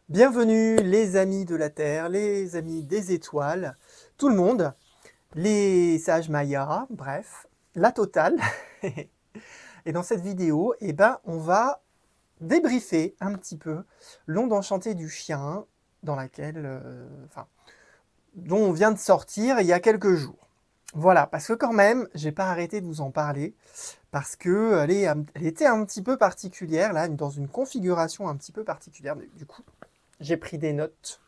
Bienvenue les amis de la Terre, les amis des étoiles, tout le monde, les sages mayas, bref, la totale. Et dans cette vidéo, on va débriefer un petit peu l'onde enchantée du chien dans laquelle, dont on vient de sortir il y a quelques jours. Voilà, parce que quand même, j'ai pas arrêté de vous en parler, parce que elle était un petit peu particulière, là, dans une configuration un petit peu particulière. Du coup, j'ai pris des notes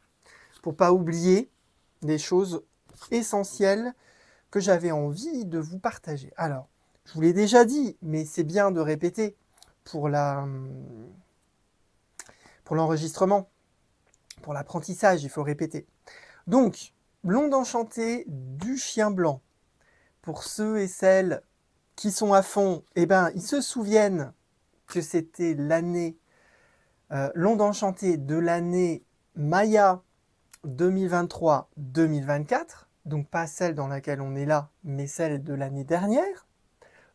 pour pas oublier des choses essentielles que j'avais envie de vous partager. Alors, je vous l'ai déjà dit, mais c'est bien de répéter pour l'enregistrement, pour l'apprentissage, il faut répéter. Donc, l'onde enchantée du chien blanc. Pour ceux et celles qui sont à fond, ils se souviennent que c'était l'année, l'onde enchantée de l'année Maya 2023-2024, donc pas celle dans laquelle on est là, mais celle de l'année dernière.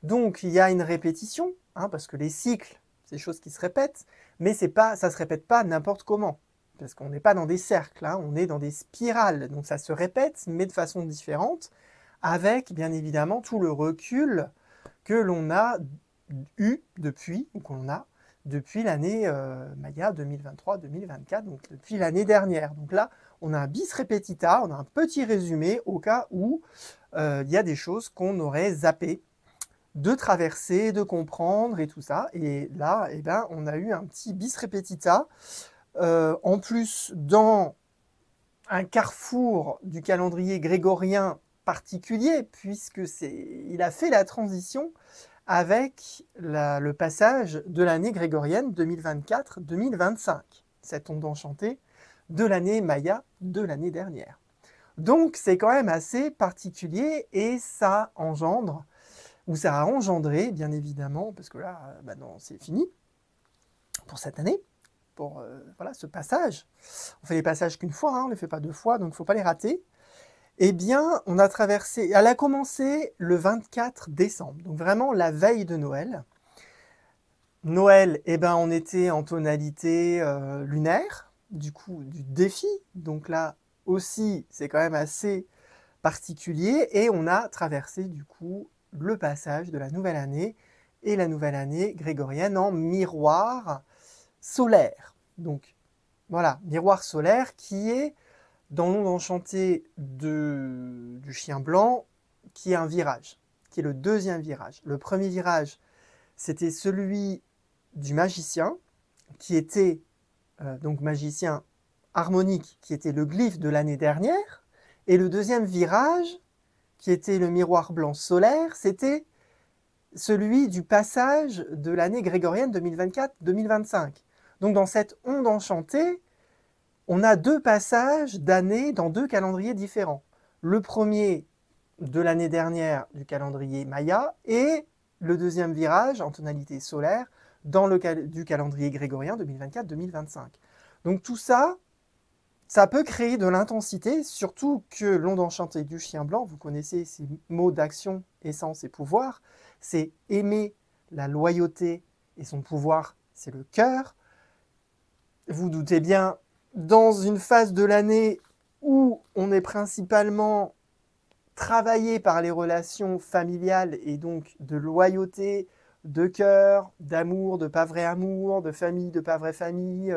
Donc il y a une répétition, parce que les cycles, c'est des choses qui se répètent, mais ça ne se répète pas n'importe comment, parce qu'on n'est pas dans des cercles, on est dans des spirales, donc ça se répète, mais de façon différente, avec bien évidemment tout le recul que l'on a eu depuis, ou qu'on a depuis l'année Maya 2023-2024, donc depuis l'année dernière. Donc là, on a un bis repetita, on a un petit résumé au cas où il y a des choses qu'on aurait zappé de traverser, de comprendre et tout ça. Et là, on a eu un petit bis repetita. En plus, dans un carrefour du calendrier grégorien particulier, puisque il a fait la transition avec le passage de l'année grégorienne 2024-2025, cette onde enchantée de l'année Maya de l'année dernière. Donc c'est quand même assez particulier et ça engendre, ou ça a engendré bien évidemment, parce que là, non, c'est fini pour cette année, pour voilà, ce passage. On fait les passages qu'une fois, on ne les fait pas deux fois, donc il ne faut pas les rater. Eh bien, on a traversé, elle a commencé le 24 décembre, donc vraiment la veille de Noël. Noël, on était en tonalité lunaire, du coup, du défi. Donc là aussi, c'est quand même assez particulier. Et on a traversé, du coup, le passage de la nouvelle année et la nouvelle année grégorienne en miroir solaire. Donc, voilà, miroir solaire qui est dans l'onde enchantée du chien blanc, qui est un virage, qui est le deuxième virage. Le premier virage, c'était celui du magicien, qui était donc magicien harmonique, qui était le glyphe de l'année dernière, et le deuxième virage, qui était le miroir blanc solaire, c'était celui du passage de l'année grégorienne 2024-2025. Donc dans cette onde enchantée, on a deux passages d'années dans deux calendriers différents. Le premier de l'année dernière du calendrier Maya et le deuxième virage en tonalité solaire du calendrier grégorien 2024-2025. Donc tout ça, ça peut créer de l'intensité, surtout que l'onde enchantée du chien blanc, vous connaissez ces mots d'action, essence et pouvoir, c'est aimer la loyauté et son pouvoir, c'est le cœur. Vous doutez bien, dans une phase de l'année où on est principalement travaillé par les relations familiales et donc de loyauté, de cœur, d'amour, de pas vrai amour, de famille, de pas vraie famille,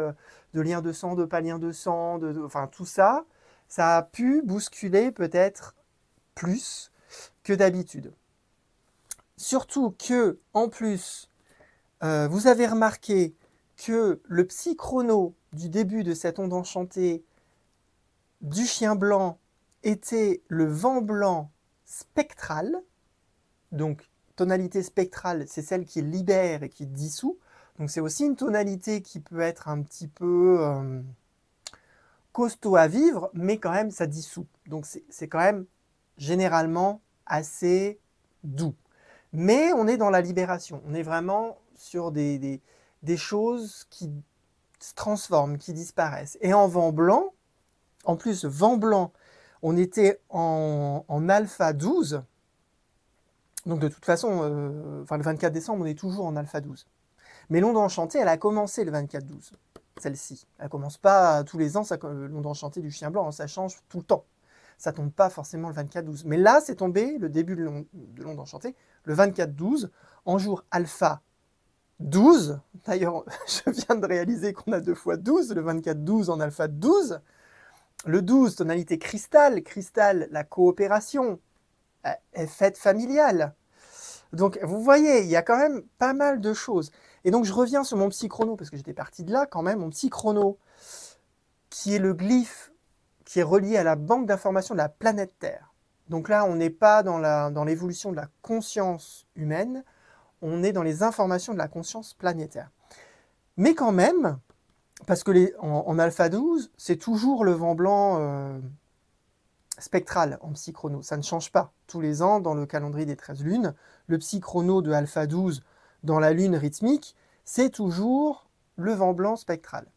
de lien de sang, de pas lien de sang, enfin tout ça, ça a pu bousculer peut-être plus que d'habitude. Surtout que, en plus, vous avez remarqué que le psy-chrono du début de cette onde enchantée du chien blanc était le vent blanc spectral. Donc, tonalité spectrale, c'est celle qui libère et qui dissout. Donc, c'est aussi une tonalité qui peut être un petit peu costaud à vivre, mais quand même, ça dissout. Donc, c'est quand même généralement assez doux. Mais on est dans la libération. On est vraiment sur des choses qui se transforment, qui disparaissent. Et en vent blanc, en plus, vent blanc, on était en alpha 12. Donc de toute façon, le 24 décembre, on est toujours en alpha 12. Mais l'onde enchantée, elle a commencé le 24-12. celle-ci. Elle commence pas tous les ans, l'onde enchantée du chien blanc, hein, ça change tout le temps. Ça tombe pas forcément le 24-12. Mais là, c'est tombé, le début de l'onde enchantée, le 24-12, en jour alpha 12. D'ailleurs, je viens de réaliser qu'on a 2 fois 12, le 24-12 en alpha 12. Le 12, tonalité cristal, cristal, la coopération, fête familiale. Donc, vous voyez, il y a quand même pas mal de choses. Et donc, je reviens sur mon psy chrono, parce que j'étais parti de là quand même, mon psy chrono, qui est le glyphe qui est relié à la banque d'informations de la planète Terre. Donc là, on n'est pas dans l'évolution de la conscience humaine, on est dans les informations de la conscience planétaire. Mais quand même, parce que en alpha 12, c'est toujours le vent blanc spectral en psychrono. Ça ne change pas. Tous les ans, dans le calendrier des 13 lunes, le psychrono de alpha 12 dans la lune rythmique, c'est toujours le vent blanc spectral.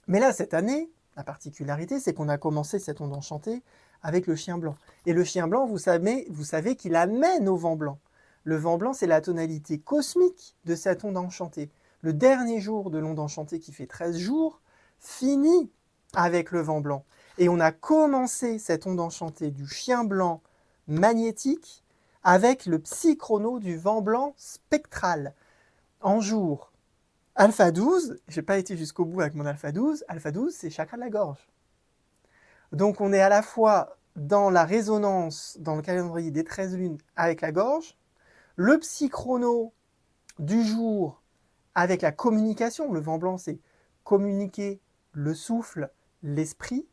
Mais là, cette année, la particularité, c'est qu'on a commencé cette onde enchantée avec le chien blanc. Et le chien blanc, vous savez qu'il amène au vent blanc. Le vent blanc, c'est la tonalité cosmique de cette onde enchantée. Le dernier jour de l'onde enchantée qui fait 13 jours finit avec le vent blanc. Et on a commencé cette onde enchantée du chien blanc magnétique avec le psychrono du vent blanc spectral. En jour alpha 12, je n'ai pas été jusqu'au bout avec mon alpha 12 c'est chakra de la gorge. Donc on est à la fois dans la résonance, dans le calendrier des 13 lunes avec la gorge, le psychrono du jour avec la communication, le vent blanc c'est communiquer, le souffle, l'esprit,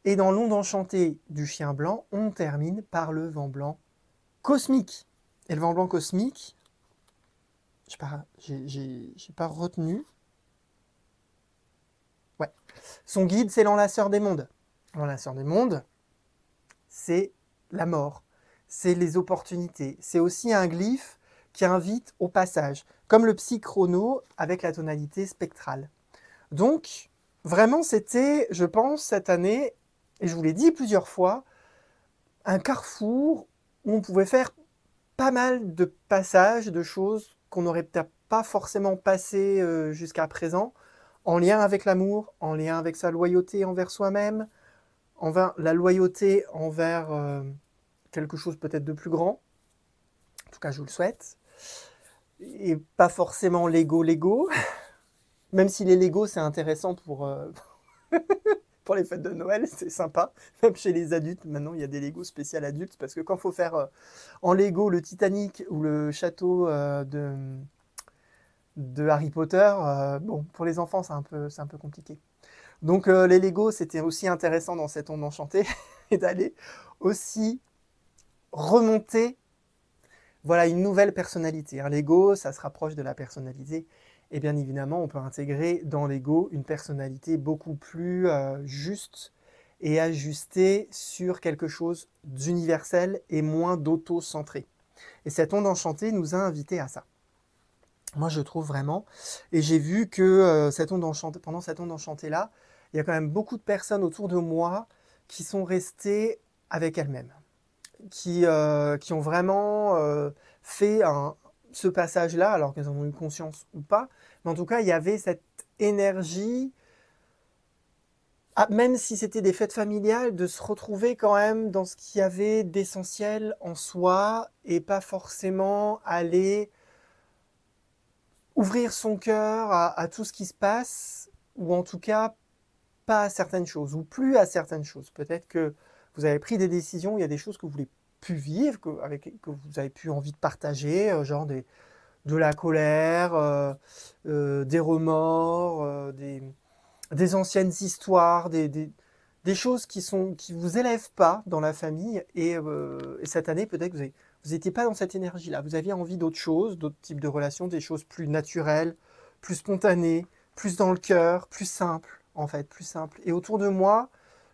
et dans l'onde enchantée du chien blanc, on termine par le vent blanc cosmique. Et le vent blanc cosmique, j'ai pas retenu. Ouais. Son guide, c'est l'enlaceur des mondes. L'enlaceur des mondes, c'est la mort, c'est les opportunités. C'est aussi un glyphe qui invite au passage, comme le psychrono avec la tonalité spectrale. Donc, vraiment, c'était, je pense, cette année, et je vous l'ai dit plusieurs fois, un carrefour où on pouvait faire pas mal de passages, de choses qu'on n'aurait peut-être pas forcément passées jusqu'à présent, en lien avec l'amour, en lien avec sa loyauté envers soi-même, la loyauté envers quelque chose peut-être de plus grand. En tout cas, je vous le souhaite. Et pas forcément l'ego, même si les Lego, c'est intéressant pour les fêtes de Noël, c'est sympa. Même chez les adultes, maintenant, il y a des Lego spécial adultes, parce que quand il faut faire en Lego le Titanic ou le château de Harry Potter, bon, pour les enfants, c'est un peu compliqué. Donc les Lego, c'était aussi intéressant dans cette onde enchantée, et d'aller aussi remonter, voilà, une nouvelle personnalité. Un Lego, ça se rapproche de la personnalité. Et bien évidemment, on peut intégrer dans l'ego une personnalité beaucoup plus juste et ajustée sur quelque chose d'universel et moins d'auto-centré. Et cette onde enchantée nous a invités à ça. Moi, je trouve vraiment. Et j'ai vu que pendant cette onde enchantée-là, il y a quand même beaucoup de personnes autour de moi qui sont restées avec elles-mêmes, qui ont vraiment fait ce passage-là, alors qu'elles en ont eu conscience ou pas. Mais en tout cas, il y avait cette énergie, même si c'était des fêtes familiales, de se retrouver quand même dans ce qu'il y avait d'essentiel en soi et pas forcément aller ouvrir son cœur à tout ce qui se passe, ou en tout cas pas à certaines choses, ou plus à certaines choses. Peut-être que vous avez pris des décisions, il y a des choses que vous voulez plus vivre, que vous avez plus envie de partager, genre de la colère, des remords, des anciennes histoires, des choses qui vous élèvent pas dans la famille. Et cette année, peut-être que vous n'étiez pas dans cette énergie-là. Vous aviez envie d'autres choses, d'autres types de relations, des choses plus naturelles, plus spontanées, plus dans le cœur, plus simples, en fait, plus simples. Et autour de moi,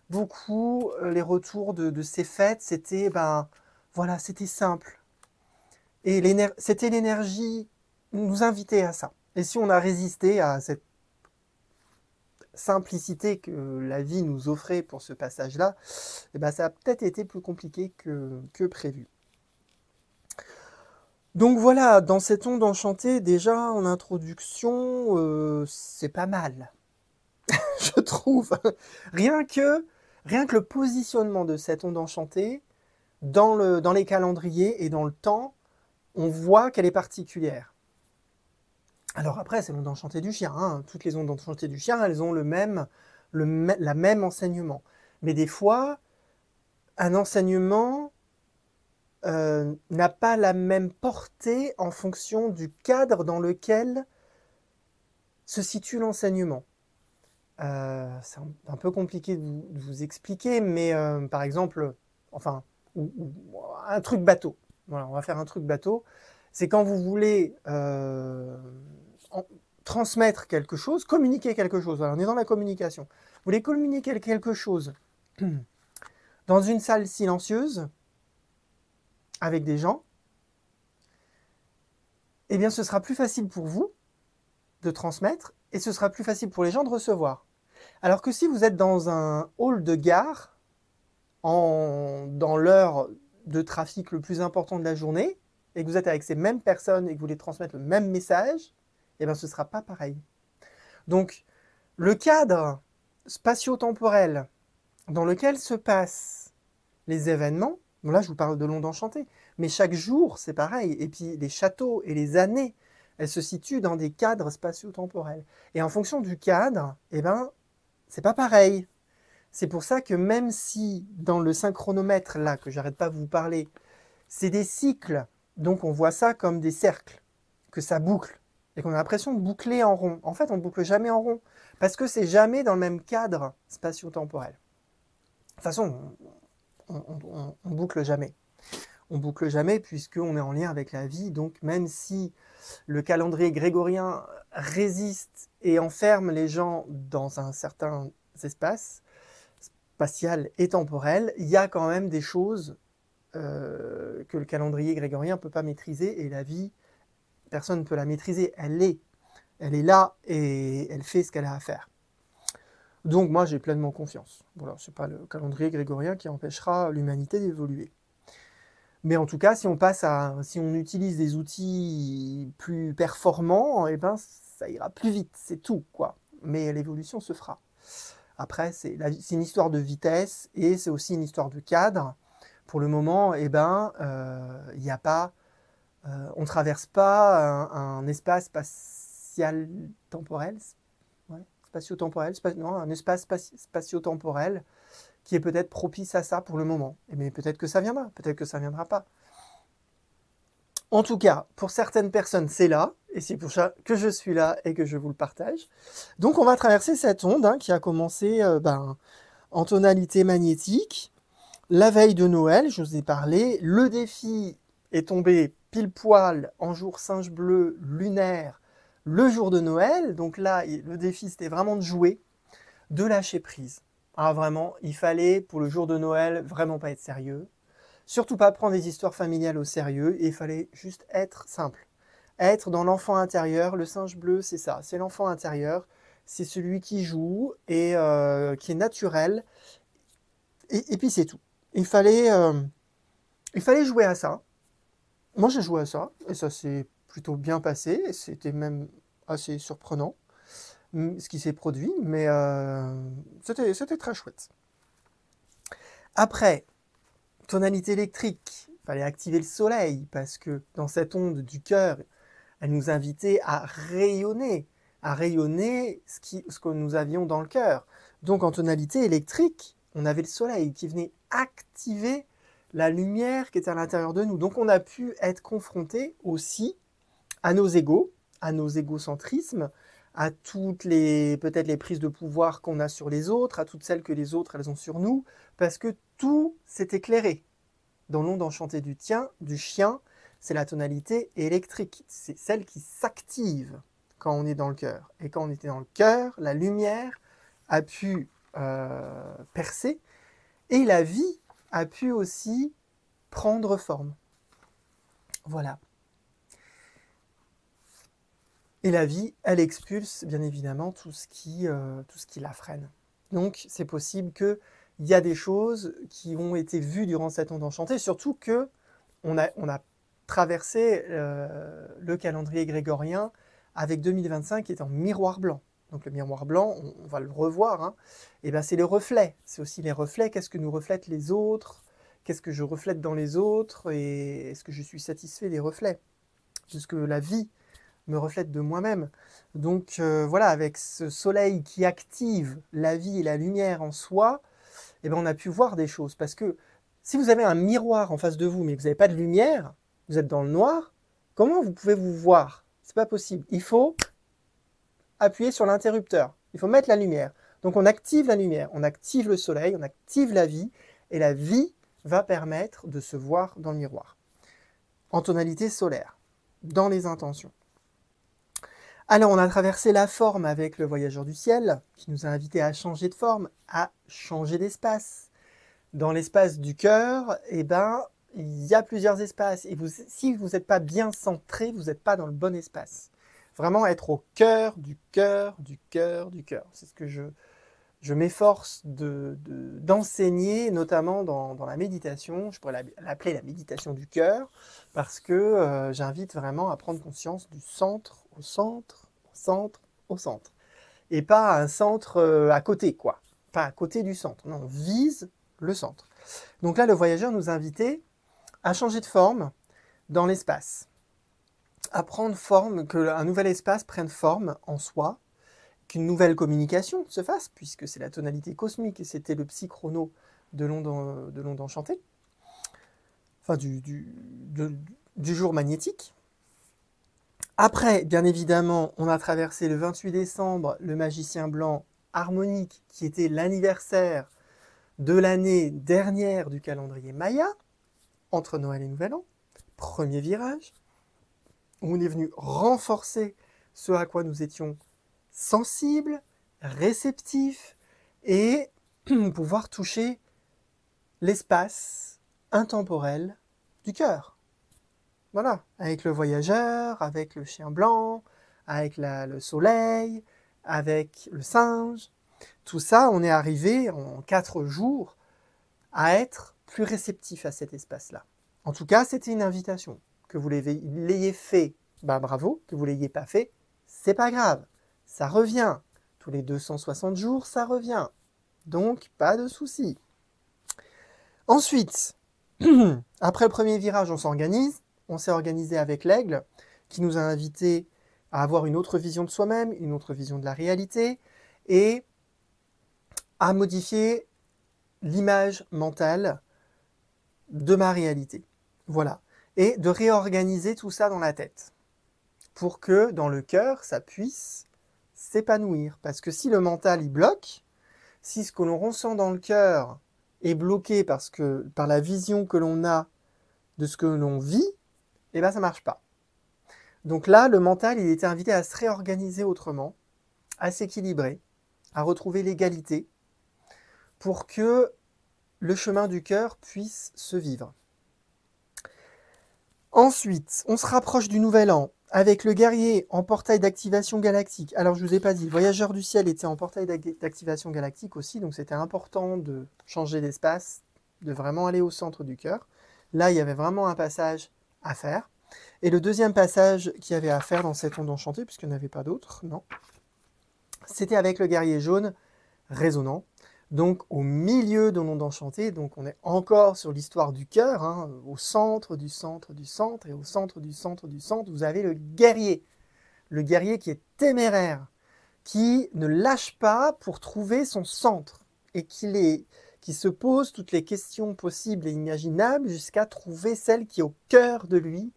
beaucoup, les retours de ces fêtes, c'était, voilà, c'était simple. Et c'était l'énergie nous invitait à ça. Et si on a résisté à cette simplicité que la vie nous offrait pour ce passage-là, ça a peut-être été plus compliqué que prévu. Donc voilà, dans cette onde enchantée, déjà en introduction, c'est pas mal, je trouve. Rien que, rien que le positionnement de cette onde enchantée dans les calendriers et dans le temps, on voit qu'elle est particulière. Alors après, c'est l'onde enchantée du chien, hein. Toutes les ondes enchantées du chien, elles ont la même enseignement. Mais des fois, un enseignement n'a pas la même portée en fonction du cadre dans lequel se situe l'enseignement. C'est un peu compliqué de vous expliquer, mais par exemple, enfin, un truc bateau. Voilà, on va faire un truc bateau. C'est quand vous voulez transmettre quelque chose, communiquer quelque chose. Voilà, on est dans la communication. Vous voulez communiquer quelque chose dans une salle silencieuse avec des gens, eh bien, ce sera plus facile pour vous de transmettre et ce sera plus facile pour les gens de recevoir. Alors que si vous êtes dans un hall de gare, dans l'heure de trafic le plus important de la journée, et que vous êtes avec ces mêmes personnes et que vous voulez transmettre le même message, eh bien, ce ne sera pas pareil. Donc, le cadre spatio-temporel dans lequel se passent les événements, bon là, je vous parle de l'onde enchantée, mais chaque jour, c'est pareil. Et puis, les châteaux et les années, elles se situent dans des cadres spatio-temporels. Et en fonction du cadre, eh ben, c'est pas pareil. C'est pour ça que même si dans le synchronomètre, là, que j'arrête pas de vous parler, c'est des cycles, donc on voit ça comme des cercles, que ça boucle, et qu'on a l'impression de boucler en rond. En fait, on ne boucle jamais en rond, parce que c'est jamais dans le même cadre spatio-temporel. De toute façon, on boucle jamais. On boucle jamais puisqu'on est en lien avec la vie, donc même si le calendrier grégorien résiste et enferme les gens dans un certain espace spatial et temporel, il y a quand même des choses que le calendrier grégorien ne peut pas maîtriser, et la vie, personne ne peut la maîtriser. Elle est là et elle fait ce qu'elle a à faire. Donc moi, j'ai pleinement confiance. Voilà, ce n'est pas le calendrier grégorien qui empêchera l'humanité d'évoluer. Mais en tout cas, si on utilise des outils plus performants, eh ben, ça ira plus vite, c'est tout, quoi. Mais l'évolution se fera. Après, c'est une histoire de vitesse et c'est aussi une histoire de cadre. Pour le moment, eh ben, y a pas, on ne traverse pas un espace spatial-temporel, ouais, spatio-temporel, non, un espace spatio-temporel qui est peut-être propice à ça pour le moment. Mais peut-être que ça viendra, peut-être que ça ne viendra pas. En tout cas, pour certaines personnes, c'est là, et c'est pour ça que je suis là et que je vous le partage. Donc on va traverser cette onde qui a commencé en tonalité magnétique. La veille de Noël, je vous ai parlé, le défi est tombé pile poil en jour singe bleu lunaire, le jour de Noël. Donc là, le défi, c'était vraiment de jouer, de lâcher prise. Ah vraiment, il fallait, pour le jour de Noël, vraiment pas être sérieux. Surtout pas prendre des histoires familiales au sérieux, et il fallait juste être simple. Être dans l'enfant intérieur. Le singe bleu, c'est ça, c'est l'enfant intérieur. C'est celui qui joue et qui est naturel. Et puis c'est tout. Il fallait jouer à ça. Moi, j'ai joué à ça, et ça s'est plutôt bien passé, et c'était même assez surprenant, ce qui s'est produit, mais c'était très chouette. Après, tonalité électrique, il fallait activer le soleil, parce que dans cette onde du cœur, elle nous invitait à rayonner ce que nous avions dans le cœur. Donc en tonalité électrique, on avait le soleil qui venait activer la lumière qui était à l'intérieur de nous. Donc on a pu être confronté aussi à nos égos, à nos égocentrismes, à toutes peut-être les prises de pouvoir qu'on a sur les autres, à toutes celles que les autres elles ont sur nous, parce que tout s'est éclairé. Dans l'onde enchantée du chien, c'est la tonalité électrique, c'est celle qui s'active quand on est dans le cœur. Et quand on était dans le cœur, la lumière a pu percer, et la vie a pu aussi prendre forme. Voilà. Et la vie, elle expulse bien évidemment tout ce qui la freine. Donc c'est possible qu'il y a des choses qui ont été vues durant cette onde enchantée, surtout que on a traverser le calendrier grégorien avec 2025 qui est en miroir blanc. Donc le miroir blanc, on va le revoir, hein, et ben c'est les reflets. C'est aussi les reflets. Qu'est-ce que nous reflètent les autres? Qu'est-ce que je reflète dans les autres? Et est-ce que je suis satisfait des reflets? De ce que la vie me reflète de moi-même. Donc voilà, avec ce soleil qui active la vie et la lumière en soi, eh ben on a pu voir des choses. Parce que si vous avez un miroir en face de vous, mais que vous n'avez pas de lumière, vous êtes dans le noir, comment vous pouvez vous voir? C'est pas possible. Il faut appuyer sur l'interrupteur. Il faut mettre la lumière. Donc on active la lumière, on active le soleil, on active la vie, et la vie va permettre de se voir dans le miroir. En tonalité solaire, dans les intentions. Alors on a traversé la forme avec le voyageur du ciel, qui nous a invités à changer de forme, à changer d'espace. Dans l'espace du cœur, eh ben, il y a plusieurs espaces. Et si vous n'êtes pas bien centré, vous n'êtes pas dans le bon espace. Vraiment être au cœur du cœur du cœur du cœur. C'est ce que je m'efforce d'enseigner, notamment dans la méditation. Je pourrais l'appeler la méditation du cœur, parce que j'invite vraiment à prendre conscience du centre au centre, au centre, au centre. Et pas un centre à côté, quoi. Pas à côté du centre. Non, on vise le centre. Donc là, le voyageur nous invitait à changer de forme dans l'espace. À prendre forme, qu'un nouvel espace prenne forme en soi, qu'une nouvelle communication se fasse, puisque c'est la tonalité cosmique, et c'était le psy-chrono de l'onde enchantée, enfin du jour magnétique. Après, bien évidemment, on a traversé le 28 décembre, le magicien blanc harmonique, qui était l'anniversaire de l'année dernière du calendrier Maya, entre Noël et Nouvel An, premier virage, où on est venu renforcer ce à quoi nous étions sensibles, réceptifs, et pouvoir toucher l'espace intemporel du cœur. Voilà, avec le voyageur, avec le chien blanc, avec le soleil, avec le singe. Tout ça, on est arrivé en 4 jours à être plus réceptif à cet espace-là. En tout cas, c'était une invitation. Que vous l'ayez fait, bah bravo. Que vous ne l'ayez pas fait, c'est pas grave. Ça revient. Tous les 260 jours, ça revient. Donc, pas de souci. Ensuite, après le premier virage, on s'organise. On s'est organisé avec l'aigle, qui nous a invités à avoir une autre vision de soi-même, une autre vision de la réalité, et à modifier l'image mentale de ma réalité. Voilà. Et de réorganiser tout ça dans la tête, pour que dans le cœur, ça puisse s'épanouir. Parce que si le mental, il bloque, si ce que l'on ressent dans le cœur est bloqué par la vision que l'on a de ce que l'on vit, eh bien ça ne marche pas. Donc là, le mental, il était invité à se réorganiser autrement, à s'équilibrer, à retrouver l'égalité, pour que le chemin du cœur puisse se vivre. Ensuite, on se rapproche du Nouvel An, avec le guerrier en portail d'activation galactique. Alors, je ne vous ai pas dit, le voyageur du ciel était en portail d'activation galactique aussi, donc c'était important de changer d'espace, de vraiment aller au centre du cœur. Là, il y avait vraiment un passage à faire. Et le deuxième passage qu'il y avait à faire dans cette onde enchantée, puisqu'il n'y en avait pas d'autre, non, c'était avec le guerrier jaune résonnant. Donc au milieu de l'onde enchantée, donc on est encore sur l'histoire du cœur, hein, au centre du centre du centre, et au centre du centre du centre, vous avez le guerrier qui est téméraire, qui ne lâche pas pour trouver son centre, et qui se pose toutes les questions possibles et imaginables jusqu'à trouver celle qui est au cœur de lui,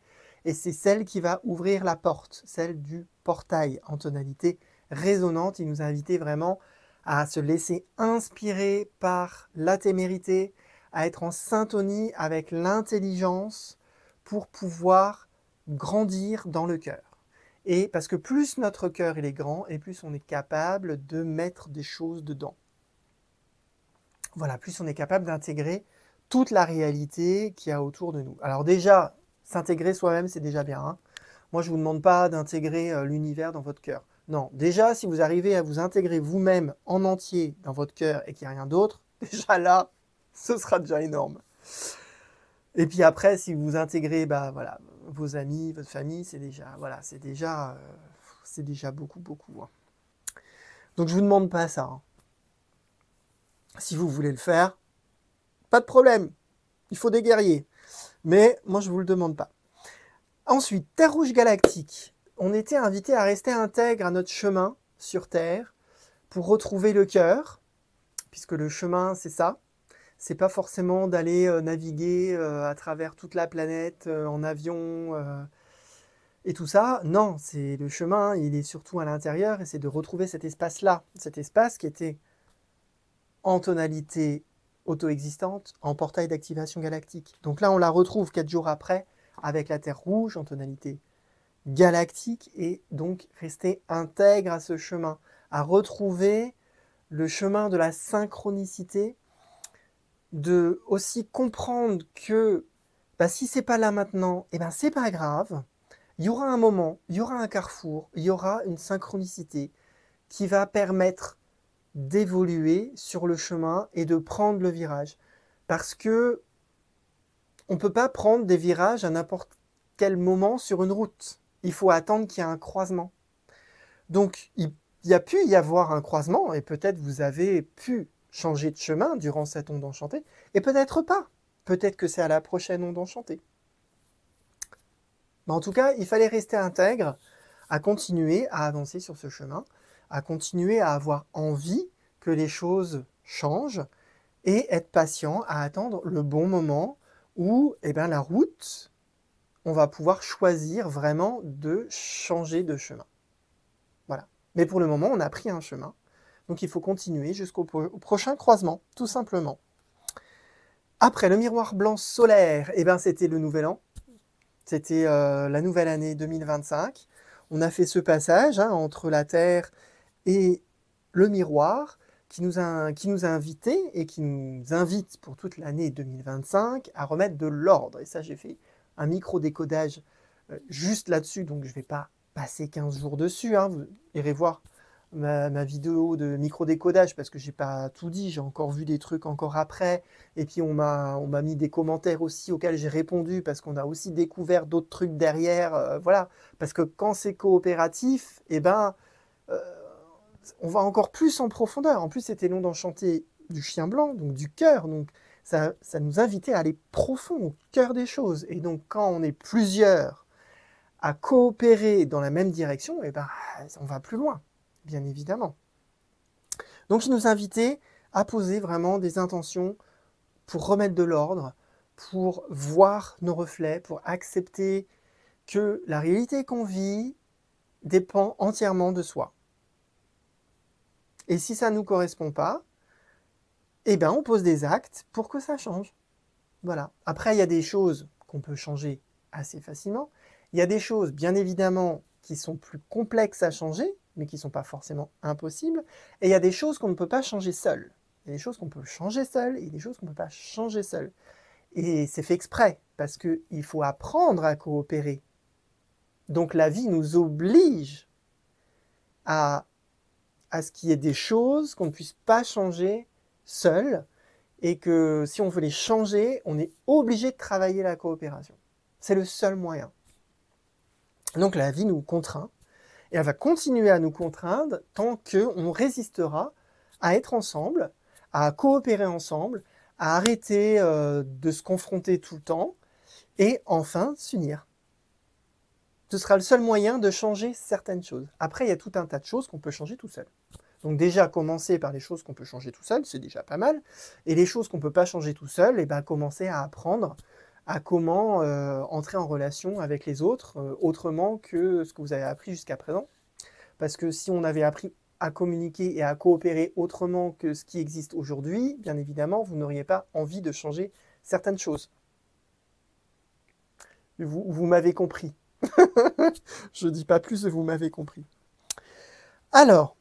et c'est celle qui va ouvrir la porte, celle du portail en tonalité résonante. Il nous a invités vraiment à se laisser inspirer par la témérité, à être en syntonie avec l'intelligence pour pouvoir grandir dans le cœur. Et parce que plus notre cœur il est grand, et plus on est capable de mettre des choses dedans. Voilà, plus on est capable d'intégrer toute la réalité qu'il y a autour de nous. Alors déjà, s'intégrer soi-même, c'est déjà bien, hein. Moi, je ne vous demande pas d'intégrer l'univers dans votre cœur. Non, déjà, si vous arrivez à vous intégrer vous-même en entier dans votre cœur et qu'il n'y a rien d'autre, déjà là, ce sera déjà énorme. Et puis après, si vous intégrez bah, voilà, vos amis, votre famille, c'est déjà, voilà, c'est déjà beaucoup, beaucoup. Hein. Donc je vous demande pas ça. Hein. Si vous voulez le faire, pas de problème. Il faut des guerriers. Mais moi, je ne vous le demande pas. Ensuite, Terre Rouge Galactique. On était invité à rester intègre à notre chemin sur Terre pour retrouver le cœur, puisque le chemin, c'est ça. C'est pas forcément d'aller naviguer à travers toute la planète en avion et tout ça. Non, c'est le chemin, il est surtout à l'intérieur et c'est de retrouver cet espace-là. Cet espace qui était en tonalité auto-existante, en portail d'activation galactique. Donc là, on la retrouve 4 jours après avec la Terre Rouge en tonalité galactique et donc rester intègre à ce chemin, à retrouver le chemin de la synchronicité, de aussi comprendre que bah, si c'est pas là maintenant, eh ben c'est pas grave. Il y aura un moment, il y aura un carrefour, il y aura une synchronicité qui va permettre d'évoluer sur le chemin et de prendre le virage. Parce que on ne peut pas prendre des virages à n'importe quel moment sur une route. Il faut attendre qu'il y ait un croisement. Donc, il y a pu y avoir un croisement, et peut-être vous avez pu changer de chemin durant cette onde enchantée, et peut-être pas. Peut-être que c'est à la prochaine onde enchantée. Mais en tout cas, il fallait rester intègre, à continuer à avancer sur ce chemin, à continuer à avoir envie que les choses changent, et être patient, à attendre le bon moment où eh ben, la route, on va pouvoir choisir vraiment de changer de chemin. Voilà. Mais pour le moment, on a pris un chemin. Donc il faut continuer jusqu'au prochain croisement, tout simplement. Après, le miroir blanc solaire, eh ben, c'était le nouvel an. C'était la nouvelle année 2025. On a fait ce passage hein, entre la Terre et le miroir qui nous a invités et qui nous invite pour toute l'année 2025 à remettre de l'ordre. Et ça, j'ai fait un micro-décodage juste là-dessus, donc je ne vais pas passer 15 jours dessus. Hein. Vous irez voir ma vidéo de micro-décodage parce que j'ai pas tout dit, j'ai encore vu des trucs encore après. Et puis on m'a mis des commentaires aussi auxquels j'ai répondu parce qu'on a aussi découvert d'autres trucs derrière. Voilà, parce que quand c'est coopératif, eh ben, on va encore plus en profondeur. En plus, c'était l'onde enchantée du chien blanc, donc du cœur. Donc ça nous invitait à aller profond au cœur des choses. Et donc quand on est plusieurs à coopérer dans la même direction, eh ben, on va plus loin, bien évidemment. Donc il nous invitait à poser vraiment des intentions pour remettre de l'ordre, pour voir nos reflets, pour accepter que la réalité qu'on vit dépend entièrement de soi. Et si ça ne nous correspond pas, eh ben on pose des actes pour que ça change. Voilà. Après, il y a des choses qu'on peut changer assez facilement. Il y a des choses, bien évidemment, qui sont plus complexes à changer, mais qui ne sont pas forcément impossibles. Et il y a des choses qu'on ne peut pas changer seul. Il y a des choses qu'on peut changer seul et des choses qu'on ne peut pas changer seul. Et c'est fait exprès, parce qu'il faut apprendre à coopérer. Donc la vie nous oblige à ce qu'il y ait des choses qu'on ne puisse pas changer seul, et que si on veut les changer, on est obligé de travailler la coopération. C'est le seul moyen. Donc la vie nous contraint, et elle va continuer à nous contraindre tant qu'on résistera à être ensemble, à coopérer ensemble, à arrêter de se confronter tout le temps, et enfin s'unir. Ce sera le seul moyen de changer certaines choses. Après, il y a tout un tas de choses qu'on peut changer tout seul. Donc déjà, commencer par les choses qu'on peut changer tout seul, c'est déjà pas mal. Et les choses qu'on ne peut pas changer tout seul, eh ben, commencer à apprendre à comment entrer en relation avec les autres autrement que ce que vous avez appris jusqu'à présent. Parce que si on avait appris à communiquer et à coopérer autrement que ce qui existe aujourd'hui, bien évidemment, vous n'auriez pas envie de changer certaines choses. Vous m'avez compris. Je ne dis pas plus, vous m'avez compris. Alors,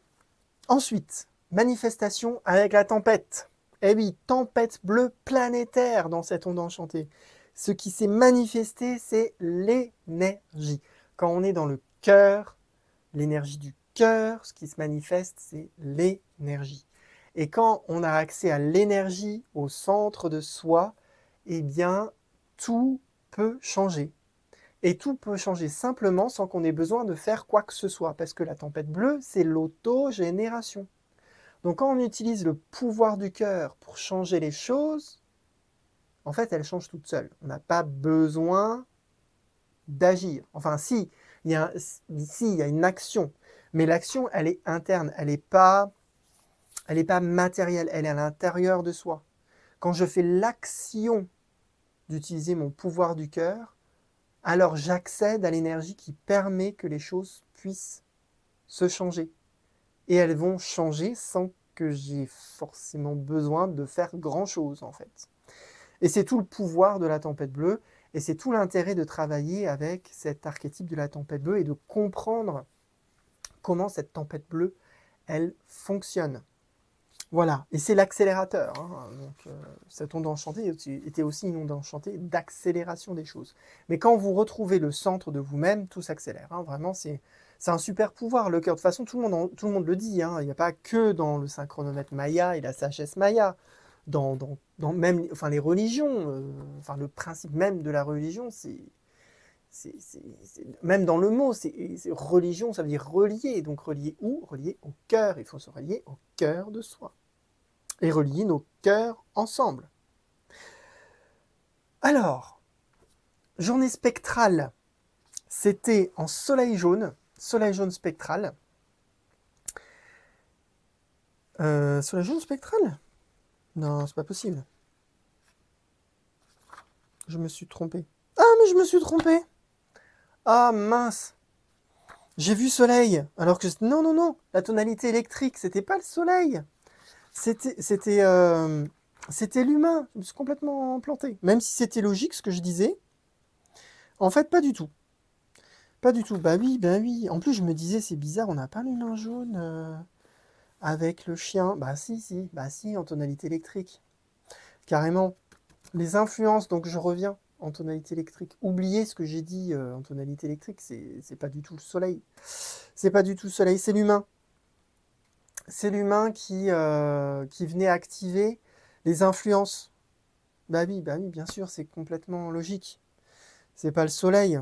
ensuite, manifestation avec la tempête. Eh oui, tempête bleue planétaire dans cette onde enchantée. Ce qui s'est manifesté, c'est l'énergie. Quand on est dans le cœur, l'énergie du cœur, ce qui se manifeste, c'est l'énergie. Et quand on a accès à l'énergie au centre de soi, eh bien, tout peut changer. Et tout peut changer simplement sans qu'on ait besoin de faire quoi que ce soit. Parce que la tempête bleue, c'est l'autogénération. Donc quand on utilise le pouvoir du cœur pour changer les choses, en fait, elles changent toutes seules. On n'a pas besoin d'agir. Enfin, si, il y a une action. Mais l'action, elle est interne. Elle n'est pas matérielle. Elle est à l'intérieur de soi. Quand je fais l'action d'utiliser mon pouvoir du cœur, alors j'accède à l'énergie qui permet que les choses puissent se changer. Et elles vont changer sans que j'ai forcément besoin de faire grand-chose, en fait. Et c'est tout le pouvoir de la tempête bleue, et c'est tout l'intérêt de travailler avec cet archétype de la tempête bleue et de comprendre comment cette tempête bleue, elle fonctionne. Voilà, et c'est l'accélérateur. Hein. Donc, cette onde enchantée était aussi une onde enchantée d'accélération des choses. Mais quand vous retrouvez le centre de vous-même, tout s'accélère. Hein. Vraiment, c'est un super pouvoir, le cœur. De toute façon, tout le monde le dit. Hein. Il n'y a pas que dans le synchronomètre Maya et la sagesse Maya. Dans même enfin, les religions, enfin, le principe même de la religion, même dans le mot, religion, ça veut dire relier. Donc relier où? Relier au cœur. Il faut se relier au cœur de soi. Et relier nos cœurs ensemble. Alors, journée spectrale, c'était en soleil jaune spectral. Soleil jaune spectral? Non, c'est pas possible. Je me suis trompé. Ah, mais je me suis trompé! Ah, mince! J'ai vu soleil, alors que... Non, la tonalité électrique, c'était pas le soleil. C'était l'humain. Je me suis complètement planté. Même si c'était logique ce que je disais, en fait, pas du tout. Pas du tout. Bah oui. En plus, je me disais, c'est bizarre, on n'a pas l'humain jaune avec le chien. Bah si, en tonalité électrique. Carrément. Les influences, donc je reviens en tonalité électrique. Oubliez ce que j'ai dit en tonalité électrique, c'est pas du tout le soleil. C'est pas du tout le soleil, c'est l'humain. C'est l'humain qui venait activer les influences. Bah oui, bien sûr, c'est complètement logique. C'est pas le soleil.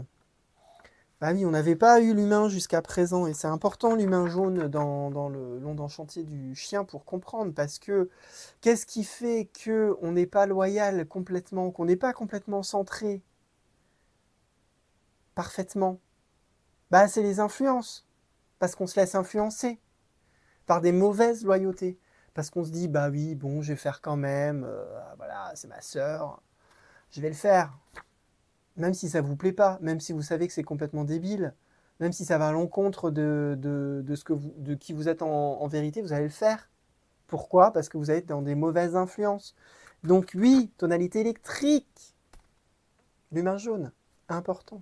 Bah oui, on n'avait pas eu l'humain jusqu'à présent, et c'est important l'humain jaune dans l'onde enchantée du chien pour comprendre, parce que qu'est-ce qui fait qu'on n'est pas loyal complètement, qu'on n'est pas complètement centré parfaitement? Bah c'est les influences, parce qu'on se laisse influencer par des mauvaises loyautés, parce qu'on se dit, bah oui, bon, je vais faire quand même, voilà, c'est ma sœur, je vais le faire. Même si ça vous plaît pas, même si vous savez que c'est complètement débile, même si ça va à l'encontre de qui vous êtes en vérité, vous allez le faire. Pourquoi? Parce que vous êtes dans des mauvaises influences. Donc oui, tonalité électrique, l'humain jaune, important.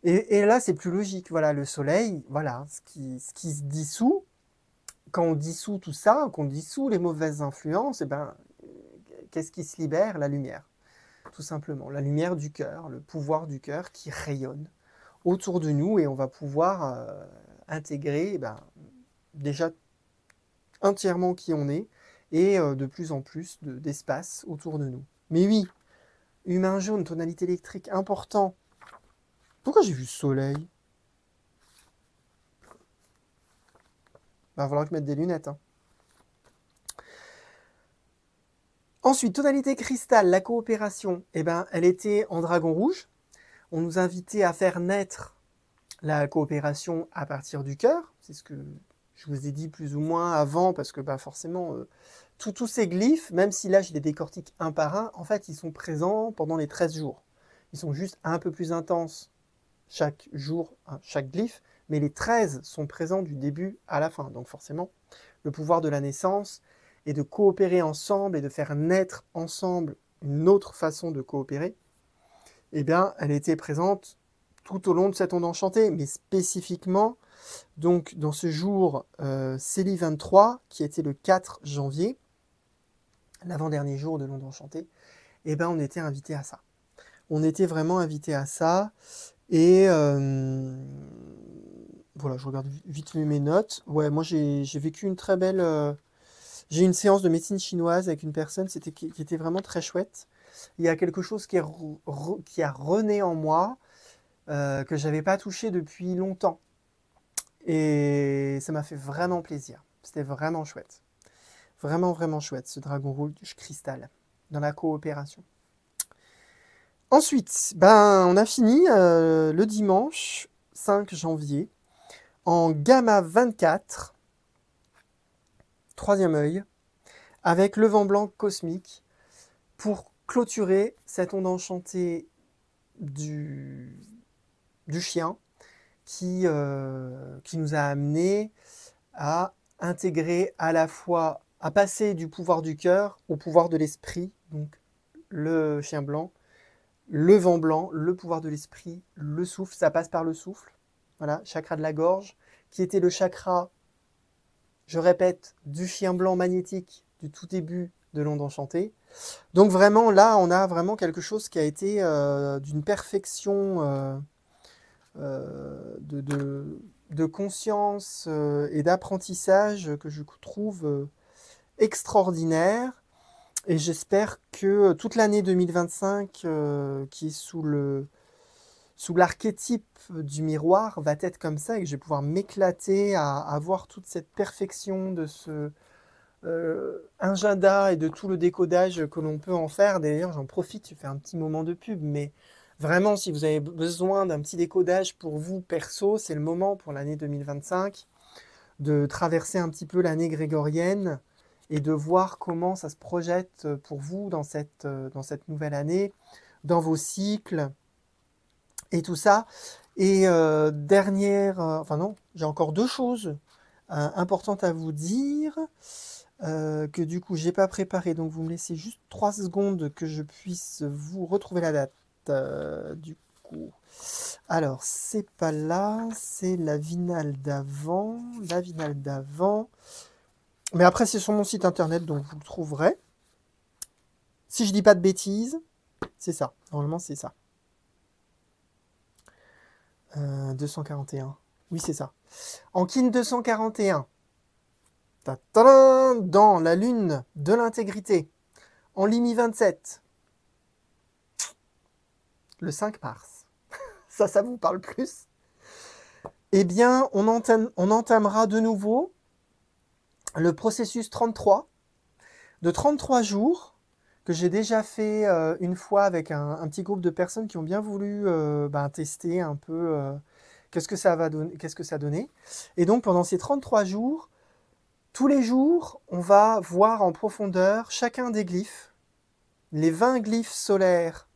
Et là, c'est plus logique. Voilà, le soleil, voilà, ce qui se dissout, quand on dissout tout ça, qu'on dissout les mauvaises influences, eh ben, qu'est-ce qui se libère? La lumière. Tout simplement, la lumière du cœur, le pouvoir du cœur qui rayonne autour de nous, et on va pouvoir intégrer déjà entièrement qui on est, et de plus en plus d'espace autour de nous. Mais oui, humain jaune, tonalité électrique, important. Pourquoi j'ai vu soleil? Va falloir que je mette des lunettes. Hein. Ensuite, tonalité cristal, la coopération, elle était en dragon rouge. On nous invitait à faire naître la coopération à partir du cœur. C'est ce que je vous ai dit plus ou moins avant, parce que forcément, tous ces glyphes, même si là je les décortique un par un, en fait, ils sont présents pendant les 13 jours. Ils sont juste un peu plus intenses chaque jour, chaque glyphe, mais les 13 sont présents du début à la fin. Donc forcément, le pouvoir de la naissance et de coopérer ensemble et de faire naître ensemble une autre façon de coopérer, elle était présente tout au long de cette onde enchantée, mais spécifiquement donc dans ce jour Célie 23, qui était le 4 janvier, l'avant-dernier jour de l'onde enchantée, on était invité à ça. On était vraiment invité à ça, et voilà, je regarde vite mes notes. Ouais, moi j'ai vécu une très belle... j'ai eu une séance de médecine chinoise avec une personne qui était vraiment très chouette. il y a quelque chose qui a rené en moi, que je n'avais pas touché depuis longtemps. Et ça m'a fait vraiment plaisir. C'était vraiment chouette. Vraiment, vraiment chouette, ce dragon rouge cristal, dans la coopération. Ensuite, ben, on a fini le dimanche 5 janvier en gamma 24, troisième œil, avec le vent blanc cosmique pour clôturer cette onde enchantée du chien qui nous a amené à intégrer à la fois, à passer du pouvoir du cœur au pouvoir de l'esprit, donc le chien blanc, le vent blanc, le pouvoir de l'esprit, le souffle, ça passe par le souffle, voilà, chakra de la gorge, qui était le chakra, je répète, du chien blanc magnétique du tout début de l'onde enchantée. Donc vraiment, là, on a vraiment quelque chose qui a été d'une perfection de conscience et d'apprentissage que je trouve extraordinaire. Et j'espère que toute l'année 2025, qui est sous l'archétype du miroir, va être comme ça et que je vais pouvoir m'éclater à avoir toute cette perfection de ce agenda et de tout le décodage que l'on peut en faire. D'ailleurs, j'en profite, je fais un petit moment de pub, mais vraiment, si vous avez besoin d'un petit décodage pour vous, perso, c'est le moment pour l'année 2025 de traverser un petit peu l'année grégorienne et de voir comment ça se projette pour vous dans cette nouvelle année, dans vos cycles et tout ça. Et enfin non, j'ai encore deux choses importantes à vous dire que du coup j'ai pas préparé, donc vous me laissez juste 3 secondes que je puisse vous retrouver la date du coup. Alors c'est pas là, c'est la Vinale d'avant, mais après c'est sur mon site internet, donc vous le trouverez. Si je dis pas de bêtises, c'est ça, normalement c'est ça. 241, oui c'est ça. En kin 241, dans la lune de l'intégrité, en Limi 27, le 5 mars, ça vous parle plus? Eh bien, on entamera de nouveau le processus 33, de 33 jours, que j'ai déjà fait une fois avec un petit groupe de personnes qui ont bien voulu tester un peu qu'est-ce que ça donnait. Et donc, pendant ces 33 jours, tous les jours, on va voir en profondeur chacun des glyphes, les 20 glyphes solaires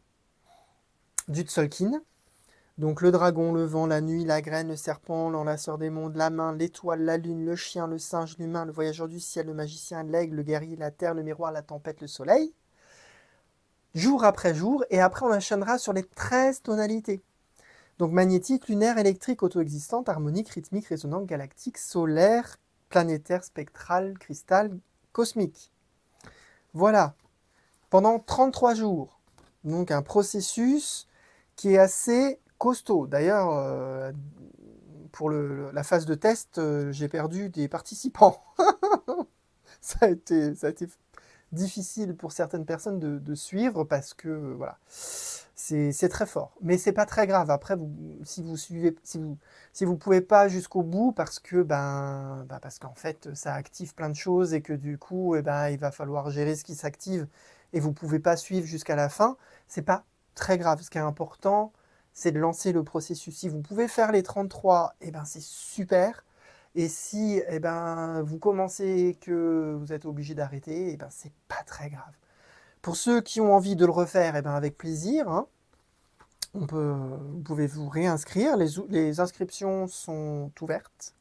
du Tzolk'in. Donc le dragon, le vent, la nuit, la graine, le serpent, l'enlaceur des mondes, la main, l'étoile, la lune, le chien, le singe, l'humain, le voyageur du ciel, le magicien, l'aigle, le guerrier, la terre, le miroir, la tempête, le soleil. Jour après jour, et après on enchaînera sur les 13 tonalités. Donc magnétique, lunaire, électrique, auto-existante, harmonique, rythmique, résonante, galactique, solaire, planétaire, spectral, cristal, cosmique. Voilà, pendant 33 jours. Donc un processus qui est assez costaud. D'ailleurs, pour la phase de test, j'ai perdu des participants. ça a été difficile pour certaines personnes de suivre parce que voilà, c'est très fort. Mais c'est pas très grave. Après, si vous pouvez pas jusqu'au bout parce que parce qu'en fait ça active plein de choses et que du coup il va falloir gérer ce qui s'active et vous pouvez pas suivre jusqu'à la fin, c'est pas très grave. Ce qui est important, c'est de lancer le processus. Si vous pouvez faire les 33, c'est super. Et si vous commencez et que vous êtes obligé d'arrêter, c'est pas très grave. Pour ceux qui ont envie de le refaire, avec plaisir, hein, vous pouvez vous réinscrire. Les inscriptions sont ouvertes.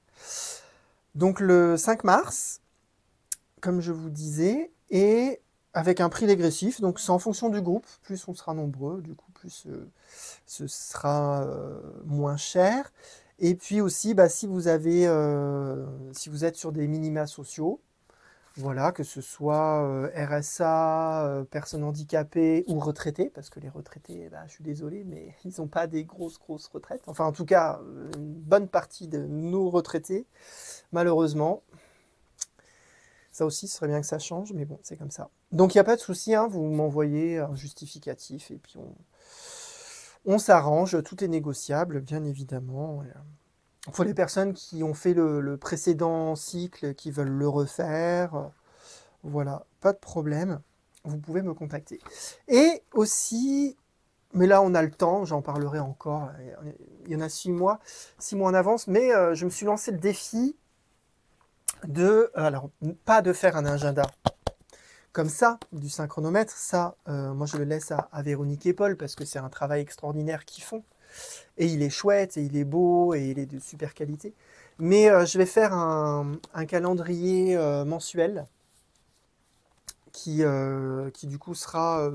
Donc le 5 mars, comme je vous disais, et avec un prix dégressif. Donc c'est en fonction du groupe. Plus on sera nombreux, du coup, plus ce sera moins cher. Et puis aussi, si vous êtes sur des minima sociaux, voilà, que ce soit RSA, personnes handicapées ou retraités, parce que les retraités, je suis désolé, mais ils n'ont pas des grosses retraites. Enfin, en tout cas, une bonne partie de nos retraités, malheureusement, Ça aussi, ce serait bien que ça change, mais bon, c'est comme ça. Donc, il n'y a pas de souci, hein, vous m'envoyez un justificatif et puis on s'arrange, tout est négociable, bien évidemment. Pour les personnes qui ont fait le précédent cycle, qui veulent le refaire, voilà, pas de problème, vous pouvez me contacter. Et aussi, mais là on a le temps, j'en parlerai encore, il y en a 6 mois en avance, mais je me suis lancé le défi de, alors pas de faire un agenda comme ça, du synchronomètre, ça, moi je le laisse à Véronique et Paul, parce que c'est un travail extraordinaire qu'ils font. Et il est chouette, et il est beau, et il est de super qualité. Mais je vais faire un calendrier mensuel qui du coup sera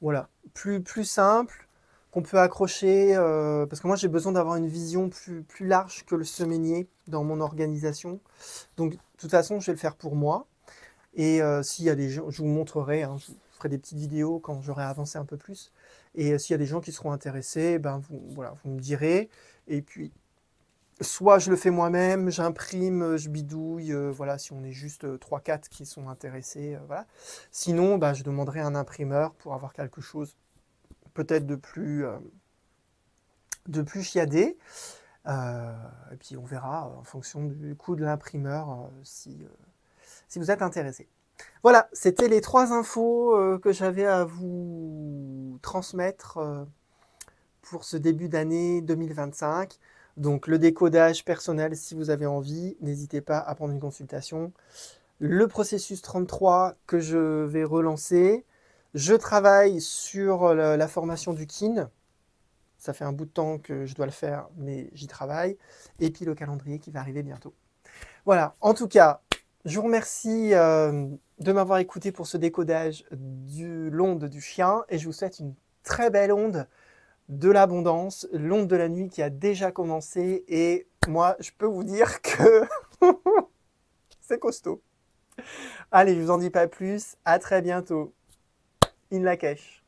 voilà, plus simple, qu'on peut accrocher, parce que moi j'ai besoin d'avoir une vision plus large que le semainier dans mon organisation. Donc de toute façon, je vais le faire pour moi. Et s'il y a des gens, je vous montrerai, hein, je vous ferai des petites vidéos quand j'aurai avancé un peu plus. Et s'il y a des gens qui seront intéressés, ben voilà, vous me direz. Et puis, soit je le fais moi-même, j'imprime, je bidouille, voilà, si on est juste 3-4 qui sont intéressés, voilà. Sinon, ben, je demanderai un imprimeur pour avoir quelque chose peut-être de plus chiadé. Et puis on verra en fonction du coût de l'imprimeur si vous êtes intéressé. Voilà, c'était les 3 infos que j'avais à vous transmettre pour ce début d'année 2025. Donc le décodage personnel, si vous avez envie, n'hésitez pas à prendre une consultation. Le processus 33 que je vais relancer. Je travaille sur la formation du KIN. Ça fait un bout de temps que je dois le faire, mais j'y travaille. Et puis le calendrier qui va arriver bientôt. Voilà, en tout cas, je vous remercie de m'avoir écouté pour ce décodage de l'onde du chien et je vous souhaite une très belle onde de l'abondance, l'onde de la nuit qui a déjà commencé et moi, je peux vous dire que c'est costaud. Allez, je vous en dis pas plus, à très bientôt. In Lakesh.